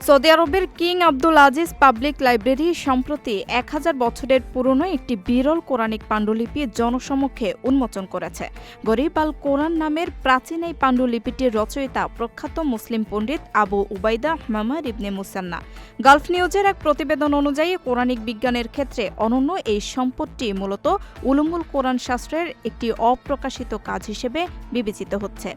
Saudi আরবের king Abdul Aziz public library সম্প্রতি ১০০০ বছরের পুরনো একটি বিরল কোরআনিক পাণ্ডুলিপি জনসমক্ষে উন্মোচন করেছে। গরিব আল কোরআন নামের প্রাচীন এই পাণ্ডুলিপিটির রচয়িতা প্রখ্যাত মুসলিম পণ্ডিত আবু উবাইদা মামার ইবনে মুসান্না। গালফ নিউজের এক প্রতিবেদন অনুযায়ী কোরআনিক বিজ্ঞানের ক্ষেত্রে অনন্য এই সম্পদটি মূলত উলুমুল কোরআন শাস্ত্রের একটি অপ্রকাশিত কাজ হিসেবে বিবেচিত হচ্ছে।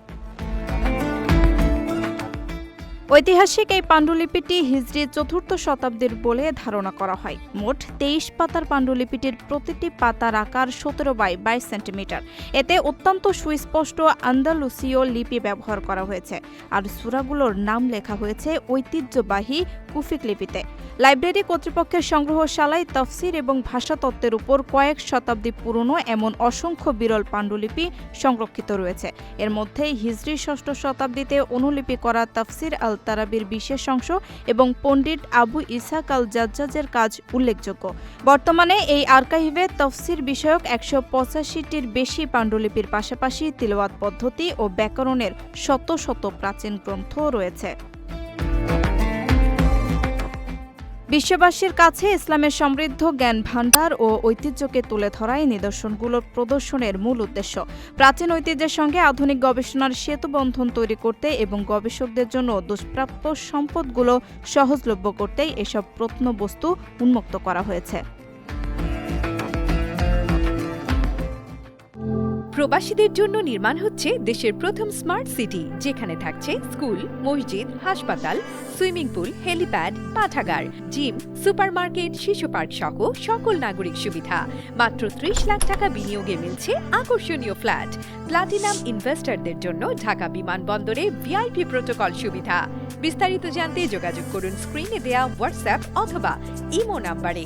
ঐতিহাসিক এই পাণ্ডুলিপিটি হিজরি ৪র্থ শতাব্দীর বলে ধারণা করা হয়। মোট ২৩ পাতার পাণ্ডুলিপিটির প্রতিটি পাতার আকার ১৭ বাই ২২ সেন্টিমিটার। এতে অত্যন্ত সুস্পষ্ট আন্দালুসীয় লিপি ব্যবহার করা হয়েছে, আর সূরাগুলোর নাম লেখা হয়েছে ঐতিহ্যবাহী কুফিক লিপিতে। লাইব্রেরি কর্তৃপক্ষের সংগ্রহশালায় তফসির এবং ভাষাতত্ত্বের উপর কয়েক শতাব্দী পুরনো এমন অসংখ্য বিরল পাণ্ডুলিপি সংরক্ষিত রয়েছে। এর মধ্যে হিজরি ৬ষ্ঠ শতাব্দীতে অনুলিপি করা তফসির আল তারাবির বিশেষ অংশ এবং পণ্ডিত আবু ইসাক আল জাজ্জাজের কাজ উল্লেখযোগ্য। বর্তমানে এই আর্কাইভে তফসির বিষয়ক ১৮৫টির বেশি পাণ্ডুলিপির পাশাপাশি তিলাওয়াত পদ্ধতি ও ব্যাকরণের শত শত প্রাচীন গ্রন্থ রয়েছে। বিশ্ববাসীর কাছে ইসলামের সমৃদ্ধ জ্ঞান ভাণ্ডার ও ঐতিহ্যকে তুলে ধরাই নিদর্শনগুলোর প্রদর্শনের মূল উদ্দেশ্য। প্রাচীন ঐতিহ্যের সঙ্গে আধুনিক গবেষণার সেতুবন্ধন তৈরি করতে এবং গবেষকদের জন্য দুষ্প্রাপ্য সম্পদগুলো সহজলভ্য করতেই এসব প্রত্নবস্তু উন্মুক্ত করা হয়েছে। প্রবাসীদের জন্য নির্মাণ হচ্ছে দেশের প্রথম স্মার্ট সিটি, যেখানে থাকছে স্কুল, মসজিদ, হাসপাতাল, সুইমিং পুল, হেলিপ্যাড, পাঠাগার, জিম, সুপারমার্কেট, শিশু পার্ক সহ সকল নাগরিক সুবিধা। মাত্র ৩০ লাখ টাকা বিনিয়োগে মিলছে আকর্ষণীয় ফ্ল্যাট। প্লাটিনাম ইনভেস্টরদের জন্য ঢাকা বিমানবন্দরে ভিআইপি প্রোটোকল সুবিধা। বিস্তারিত জানতে যোগাযোগ করুন স্ক্রিনে দেয়া হোয়াটসঅ্যাপ অথবা ইমো নাম্বারে।